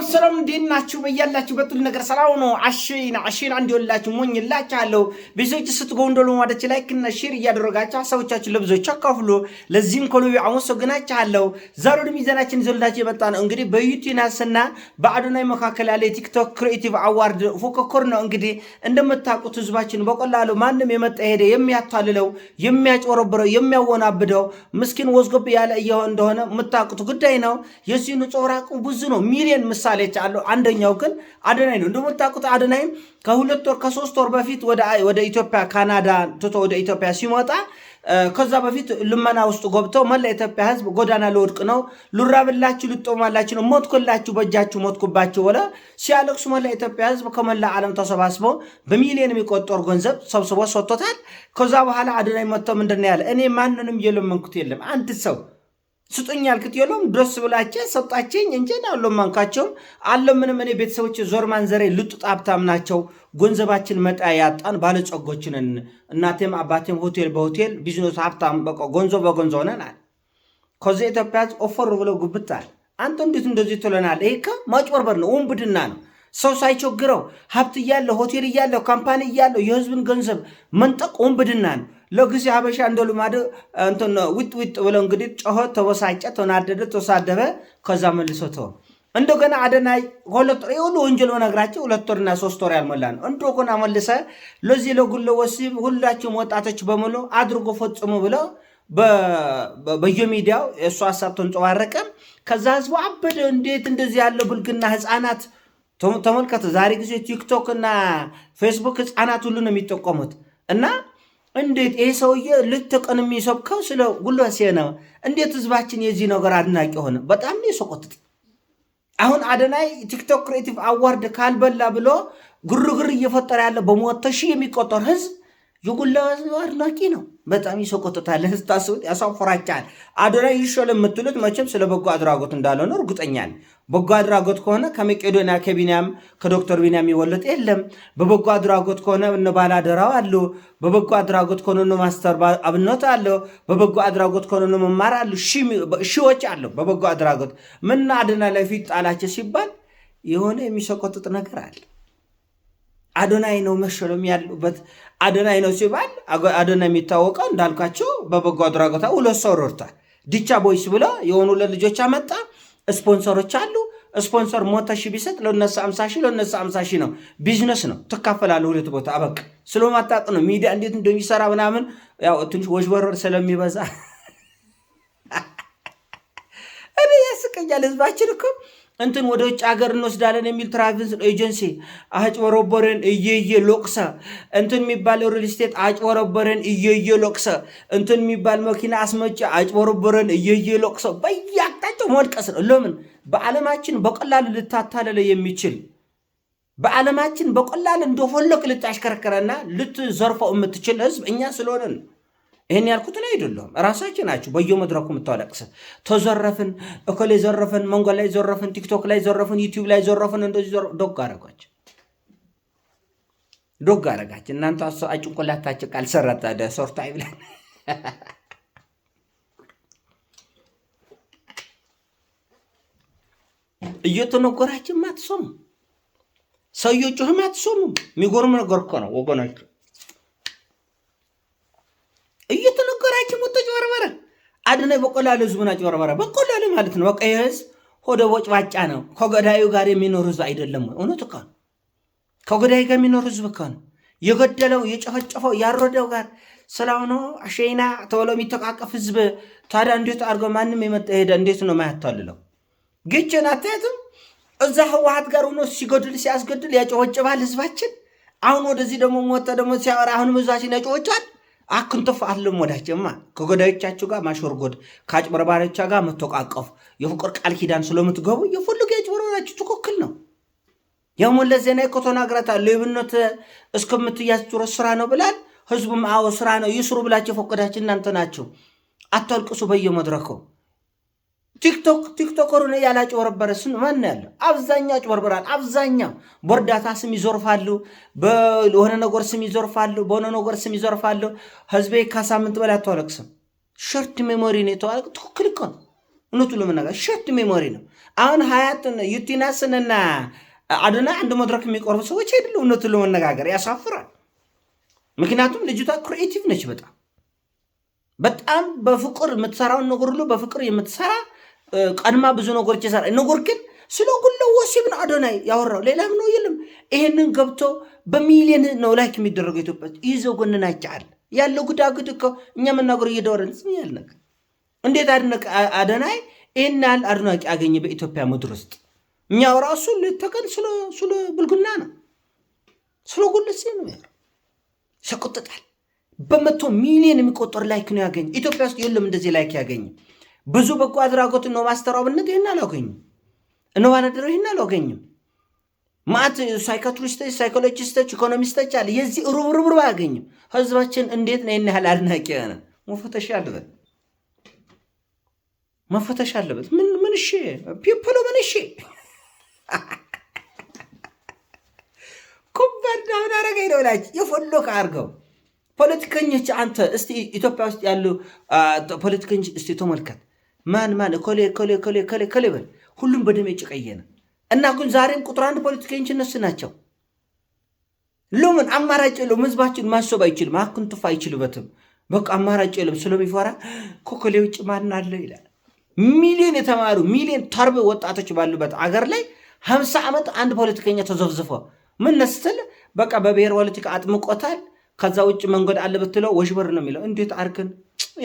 ሰላም እንዴት ናችሁ? በያላችሁበት ሁሉ ነገር ሰላም ነው። አሽን እንዲወላችሁ ሞኝላችኋለሁ። ብዙዎች ስትጎንደሉ ማለች ላይክ እና ሼር እያደረጋችሁ ሀሳቦቻችሁን ለብዙዎች አካፍሉ። ለዚህም ከልቤ አመሰግናችኋለሁ። ዛሬ ወደ ሚዛናችን ይዘንላችሁ የመጣ ነው እንግዲህ በዩቲዩብና በአዶናይ መካከል ያለ የቲክቶክ ክሪኤቲቭ አዋርድ ፉክክር ነው። እንግዲህ እንደምታውቁት ህዝባችን በቀላሉ ማንም የመጣ ሄደ የሚያታልለው የሚያጭበረብረው የሚያወናብደው ምስኪን ወዝጎብ ያለ እንደሆነ የምታውቁት ጉዳይ ነው። የዚህ ንጾራቁ ብዙ ነው። ሚሊዮን ምሳሌዎች አሉ። አንደኛው ግን አዶናይ ነው። እንደምታውቁት አዶናይ ከ2 ወር ከ3 ወር በፊት ወደ ኢትዮጵያ ካናዳ ትቶ ወደ ኢትዮጵያ ሲመጣ ከዛ በፊት ልመና ውስጥ ገብቶ መላ ኢትዮጵያ ህዝብ ጎዳና ለወድቅ ነው ልራብላችሁ ልጦማላችሁ ነው ሞትኩላችሁ በእጃችሁ ሞትኩባችሁ ወላ ሲያለቅሱ መላ ኢትዮጵያ ህዝብ ከመላ ዓለም ተሰባስቦ በሚሊዮን የሚቆጠር ገንዘብ ሰብስቦ ሰጥቶታል። ከዛ በኋላ አዶናይ መጥቶ ምንድነው ያለ? እኔ ማንንም የለመንኩት የለም አንድ ሰው ስጡኝ ያልኩት የለም ድረስ ብላችሁ ሰጣችኝ እንጂ ነው ለማንካቸው አለምንም እኔ ቤተሰቦች ዞር ማንዘሬ ልጡጥ ሀብታም ናቸው። ገንዘባችን መጣ ያጣን ባለጸጎች ነን። እናቴም አባቴም ሆቴል በሆቴል ቢዝነስ ሀብታም በቃ ገንዘብ በገንዘብ ሆነናል። ከዚህ ኢትዮጵያ ኦፈር ብሎ ጉብታል። አንተ እንዴት እንደዚህ ትለናል? ይሄ ማጭበርበር ነው፣ ውንብድና ነው። ሰው ሳይቸግረው ሀብት እያለው ሆቴል እያለው ካምፓኒ እያለው የህዝብን ገንዘብ መንጠቅ ውንብድና ነው። ለጊዜ ሀበሻ እንደ ልማድ እንትን ውጥ ብለው እንግዲህ ጮኸ፣ ተበሳጨ፣ ተናደደ፣ ተሳደበ። ከዛ መልሶ ተወ። እንደገና አዶናይ ሁለት ወር ወንጀል ነግራቸው 2 ወርና 3 ወር ያልሞላ ነው እንደገና መልሰ ለዚህ ለጉለ ወሲብ ሁላችሁም ወጣቶች በሙሉ አድርጎ ፈጽሙ ብለው በየሚዲያው የእሱ ሀሳብ ተንጸባረቀ። ከዛ ህዝቡ አበደ። እንዴት እንደዚህ ያለ ብልግና ህፃናት ተመልከተ። ዛሬ ጊዜ ቲክቶክ እና ፌስቡክ ህፃናት ሁሉ ነው የሚጠቀሙት እና እንዴት ይሄ ሰውዬ ልትቀን የሚሰብከው ስለ ጉልበሴ ነው። እንዴት ህዝባችን የዚህ ነገር አድናቂ ሆነ? በጣም ነው የሰቆጥጥ። አሁን አዶናይ ቲክቶክ ክሪኤቲቭ አዋርድ ካልበላ ብሎ ግርግር እየፈጠረ ያለ በሞተ ሺህ የሚቆጠር ህዝብ የጉልበሴ አድናቂ ነው። በጣም ይሰቆጥታል። ስታስቡት ያሳፍራችኋል። አዶናይ ይሾል የምትሉት መቼም ስለ በጎ አድራጎት እንዳልሆነ እርግጠኛ ነኝ። በጎ አድራጎት ከሆነ ከመቄዶንያ ከቢንያም ከዶክተር ቢንያም ይወለጥ የለም። በበጎ አድራጎት ከሆነ እነ ባላደራው አሉ። በበጎ አድራጎት ከሆነ እነ ማስተር አብነት አለ። በበጎ አድራጎት ከሆነ እነ መማር አሉ። ሺዎች አሉ በበጎ አድራጎት። ምን አዶናይ ላይ ፊት ጣላቸው ሲባል የሆነ የሚሰቆጥጥ ነገር አለ። አዶናይ ነው መሸለም ያሉበት። አዶናይ ነው ሲባል አዶናይ የሚታወቀው እንዳልኳቸው በበጎ አድራጎት 2 ሰው ረድቷል። ዲቻ ቦይስ ብሎ የሆኑ ለልጆች አመጣ። ስፖንሰሮች አሉ። ስፖንሰር 100 ሺህ ቢሰጥ ለነሱ 50 ሺህ ለነሱ 50 ሺህ ነው። ቢዝነስ ነው። ትካፈላለህ 2 ቦታ አበቃ። ስለማታውቅ ነው ሚዲያ እንዴት እንደሚሰራ ምናምን ያው ትንሽ ወዥበረር ስለሚበዛ እኔ ያስቀኛል። ህዝባችን እኮ እንትን ወደ ውጭ ሀገር እንወስዳለን የሚል ትራቭል ኤጀንሲ አጭበረበረን እየየ ሎቅሰ እንትን የሚባል ሪል ስቴት አጭበረበረን እየየ ሎቅሰ እንትን የሚባል መኪና አስመጪ አጭበረበረን እየየ ሎቅሰ በየአቅጣጫው መድቀስ ነው። ለምን በዓለማችን በቀላሉ ልታታለለ የሚችል በዓለማችን በቀላሉ እንደፈለክ ልታሽከረከረና ልትዘርፈው የምትችል ህዝብ እኛ ስለሆነ ነው። ይሄን ያልኩት ላይ አይደለም። ራሳችን ናችሁ በየመድረኩ የምታለቅስ ተዘረፍን፣ እኮሌ ዘረፍን፣ መንገድ ላይ ዘረፍን፣ ቲክቶክ ላይ ዘረፍን፣ ዩቲዩብ ላይ ዘረፍን። እንደዚህ ዶግ አረጋች እናንተ አጭንቆላታችሁ ካልሰራታ ሰርታ ይብላል። እየተነገራችሁ ማትሰሙ ሰውዮቹ ማትሰሙ። የሚጎርም ነገር እኮ ነው ወገኖች። እየተነገራችሁ ተጭበርበረ። አዶናይ በቀላሉ ህዝቡን አጭበርበረ። በቀላሉ ማለት ነው። በቃ የህዝብ ሆደ ቦጭባጫ ነው። ከገዳዩ ጋር የሚኖር ህዝብ አይደለም። እውነት እኮ ነው። ከገዳዩ ጋር የሚኖር ህዝብ እኮ ነው። የገደለው የጨፈጨፈው ያረደው ጋር ሰላም ነው አሸይና ተብሎ የሚተቃቀፍ ህዝብ ታዲያ እንዴት አድርገው ማንም የመጣ ሄደ እንዴት ነው ማያታልለው? ግጭን አታያትም? እዛ ህወሓት ጋር ሆኖ ሲገድል ሲያስገድል ያጨወጭባል ህዝባችን። አሁን ወደዚህ ደግሞ ሞተ ደግሞ ሲያወራ አሁንም ህዝባችን ያጨወጫል። አክንተፍ አለም ወዳጀማ ከገዳዮቻችሁ ጋር ማሾርጎድ ከአጭበርባሪዎቻ ጋር መተቃቀፍ የፍቅር ቃል ኪዳን ስለምትገቡ የፈልጉ ያጭበርባራችሁ ትክክል ነው። የመለስ ዜናዊ እኮ ተናግረታል። ሌብነት እስከምትያዝ ድረስ ስራ ነው ብላል። ህዝቡም አዎ ስራ ነው ይስሩ ብላችሁ የፈቀዳችሁ እናንተ ናችሁ። አታልቅሱ በየመድረኩ። ቲክቶከሩ ነው ያላጭበረበረ ማን ያለው? አብዛኛው ጭበርበራል። አብዛኛው በእርዳታ ስም ይዞርፋሉ፣ በሆነ ነገር ስም ይዞርፋሉ፣ በሆነ ነገር ስም ይዞርፋሉ። ህዝቤ ከሳምንት በላይ አታለቅስም። ሾርት ሜሞሪ ነው የተዋለ። ትክክል እኮ ነው። እውነቱ ለመናገር ሾርት ሜሞሪ ነው። አሁን ሀያትን ዩቲናስንና አዶናይ አንድ መድረክ የሚቆርቡ ሰዎች አይደሉም። እውነቱን ለመነጋገር ያሳፍራል። ምክንያቱም ልጅቷ ክሪኤቲቭ ነች። በጣም በፍቅር የምትሰራውን ነገር ሁሉ በፍቅር የምትሰራ ቀድማ ብዙ ነገሮች ይሰራ። ነገር ግን ስለ ጉለ ወሲብ ነው አዶናይ ያወራው፣ ሌላም ነው የለም። ይሄንን ገብቶ በሚሊዮን ነው ላይክ የሚደረገው ኢትዮጵያ ይዘው ጎንናቻል ያለው ጉዳጉድ እኮ እኛ መናገር እየደወረን ዝም ያልነካ እንዴት አዶናይ ይሄን ያህል አድናቂ አገኘ በኢትዮጵያ ምድር ውስጥ? እኛው ራሱ ለተከን ስለ ብልግና ነው ስለ ጉልስ ነው ሸቆጥጣል። በመቶ ሚሊዮን የሚቆጠር ላይክ ነው ያገኘ። ኢትዮጵያ ውስጥ የለም እንደዚህ ላይክ ያገኘ። ብዙ በጎ አድራጎት ነው ማስተራብነት ይሄን አላገኘም። እነሆ ባለደረው ይሄን አላገኘም። ማት ሳይካትሪስቶች፣ ሳይኮሎጂስቶች፣ ኢኮኖሚስቶች አለ የዚህ ሩብሩብ አያገኝም። ህዝባችን እንዴት ነው ይሄን ያህል አድናቂ ያነ? መፈተሽ አለበት። ምን እሺ ፒፕሎ ምን እሺ ኩባዳ አረጋይ ነው ላይ የፈለከ አርገው ፖለቲከኞች አንተ እስቲ ኢትዮጵያ ውስጥ ያሉ ፖለቲከኞች እስቲ ተመልከት። ማን ኮሌ በል ሁሉም በደም የጨቀየነ እና ግን ዛሬም ቁጥር አንድ ፖለቲከኞች እነሱ ናቸው። ለምን አማራጭ የለም? ህዝባችን ማሰብ አይችልም። አኩንትፍ አይችልበትም። በቃ አማራጭ የለም ስለሚፈራ ኮኮሌ ውጭ ማን አለ ይላል። ሚሊዮን የተማሩ ሚሊዮን ተርብ ወጣቶች ባሉበት አገር ላይ 50 ዓመት አንድ ፖለቲከኛ ተዘፍዝፎ ምን ነስተል በቃ በብሔር ፖለቲካ አጥምቆታል። ከዛ ውጭ መንገድ አለ ብትለው ወሽበር ነው የሚለው። እንዴት አርክን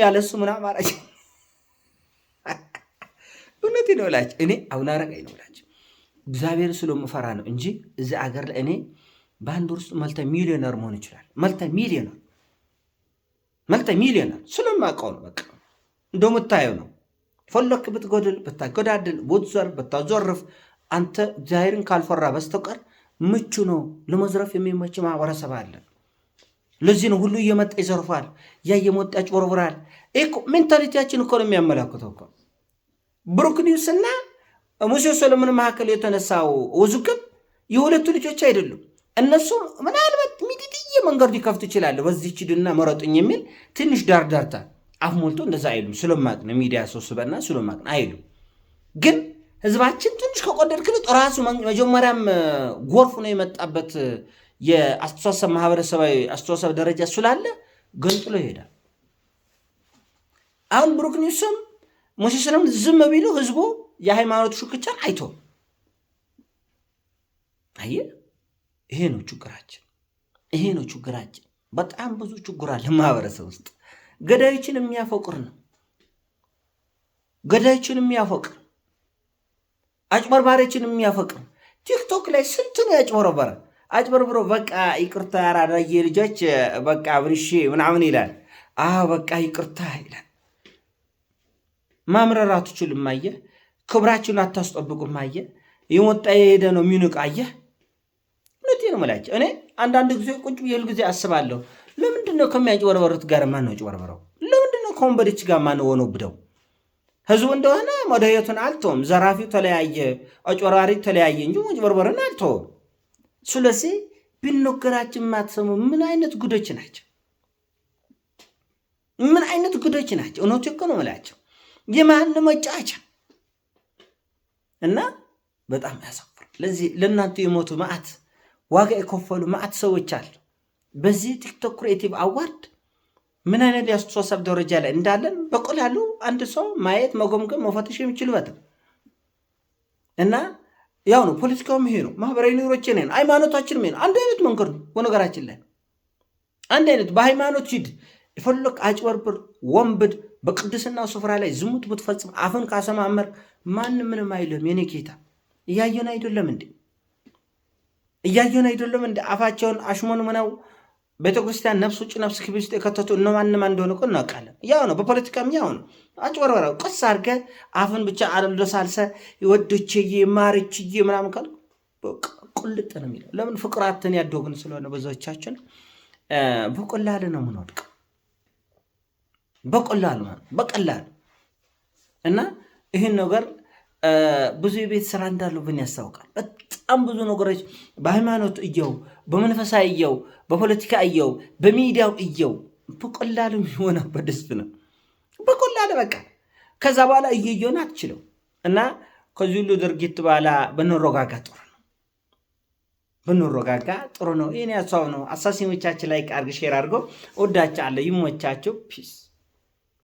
ያለሱ ምን አማራጭ? እውነቴ ነው እላችሁ እኔ አሁን አረጋይ ነው እላችሁ እግዚአብሔር ስለምፈራ ነው እንጂ እዚህ አገር ላይ እኔ በአንድ ውስጥ መልቲ ሚሊዮነር መሆን ይችላል። መልቲ ሚሊዮነር ስለማውቀው ነው። በቃ እንደምታየው ነው። ፈለክ ብትጎድል ብታጎዳድል ቦትዘር ብታዞርፍ አንተ እግዚአብሔርን ካልፈራ በስተቀር ምቹ ነው ለመዝረፍ የሚመች ማህበረሰብ አለ። ለዚህ ነው ሁሉ እየመጣ ይዘርፋል፣ ያ እየመጣ ያጭበረብራል። እኮ ሜንታሊቲያችን እኮ ነው የሚያመላክተው እኮ። ብሩክ ኒውስና ሙሴ ሰለሞን መካከል የተነሳው ውዝግብ የሁለቱ ልጆች አይደሉም። እነሱ ምናልባት ሚዲድዬ መንገድ ሊከፍቱ ይችላል። በዚህ ችድና መረጡኝ የሚል ትንሽ ዳርዳርታ አፍ ሞልቶ እንደዛ አይሉም። ስለማቅ ነው ሚዲያ ሰብስበና ስለማቅ ነው አይሉም። ግን ህዝባችን ትንሽ ከቆደድክልጥ ራሱ መጀመሪያም ጎርፍ ነው የመጣበት የአስተሳሰብ ማህበረሰባዊ አስተሳሰብ ደረጃ ስላለ ገንጥሎ ይሄዳል። አሁን ብሩክ ኒውስም ሙሴ ሰለሞን ዝም ቢሉ ህዝቡ የሃይማኖት ሹክቻን አይቶ ይሄ ነው ችግራችን። በጣም ብዙ ችግር አለ ማህበረሰብ ውስጥ። ገዳዮችን የሚያፈቅር ነው። አጭበርባሪዎችን የሚያፈቅር ቲክቶክ ላይ ስንት ነው ያጭበረበረ። አጭበርብሮ በቃ ይቅርታ ያራዳየ ልጆች በቃ ብርሺ ምናምን ይላል። በቃ ይቅርታ ይላል። ማምረር አትችልም። አየህ፣ ክብራችሁን አታስጠብቁም። አየህ፣ የወጣ የሄደ ነው የሚንቅ። አየህ፣ እውነቴን ነው የምላቸው። እኔ አንዳንድ ጊዜ ቁጭ ብዬ ጊዜ አስባለሁ። ለምንድነው ከሚያጭበረበሩት ጋር ማን ነው ጭበርበረው? ለምንድነው ከወንበዴዎች ጋር ማን ሆኖ ብደው? ህዝቡ እንደሆነ መደየቱን አልተውም። ዘራፊው ተለያየ፣ አጭበርባሪ ተለያየ እንጂ ጭበርበርን አልተውም። ስለዚህ ቢነገራችን ማትሰሙ ምን አይነት ጉዶች ናቸው? እውነቱ እኮ ነው የምላቸው። የማን መጫወቻ እና በጣም ያሳፍራል። ለዚህ ለእናንተ የሞቱ ማዕት ዋጋ የከፈሉ ማዕት ሰዎች አሉ። በዚህ ቲክቶክ ክሪኤቲቭ አዋርድ ምን አይነት የአስተሳሰብ ደረጃ ላይ እንዳለን በቀላሉ አንድ ሰው ማየት፣ መገምገም፣ መፈተሽ የሚችልበት እና ያው ነው። ፖለቲካውም ይሄ ነው። ማህበራዊ ኑሮችን ይሄ ነው። ሃይማኖታችንም ይሄ ነው። አንድ አይነት መንገድ ነው። በነገራችን ላይ አንድ አይነት በሃይማኖት ሂድ የፈለክ አጭበርብር፣ ወንብድ፣ በቅድስናው ስፍራ ላይ ዝሙት ብትፈጽም አፍን ካሰማመር ማንም ምንም አይልም። የኔ ጌታ እያየን አይደለም እንዴ? አፋቸውን አሽሞን ምነው ቤተክርስቲያን ነፍስ ውጭ ነፍስ ክብር ውስጥ የከተቱ እነማንም እንደሆነ እኮ እናውቃለን። ያው ነው። በፖለቲካም ያው ነው። አጭበርበራው ቀስ አድርገህ አፍን ብቻ አለሳልሰ ወዶችዬ ማርችዬ ምናምን ካል ቁልጥ ነው የሚለው። ለምን ፍቅራትን ያደግን ስለሆነ ብዙዎቻችን በቀላል ነው የምንወድቀው። በቀላል እና ይህን ነገር ብዙ የቤት ስራ እንዳለብን ያስታውቃል። በጣም ብዙ ነገሮች በሃይማኖት እየው፣ በመንፈሳዊ እየው፣ በፖለቲካ እየው፣ በሚዲያው እየው በቀላሉ የሚሆነበት ደስት ነው። በቀላል በቃ ከዛ በኋላ እየየውን አትችለው እና ከዚህ ሁሉ ድርጊት በኋላ ብንረጋጋ ጥሩ ነው። ይሄን ያሳው ነው። አሳሲሞቻችን ላይ ቃርግ ሼር አድርጎ ወዳቻለሁ። ይሞቻችሁ። ፒስ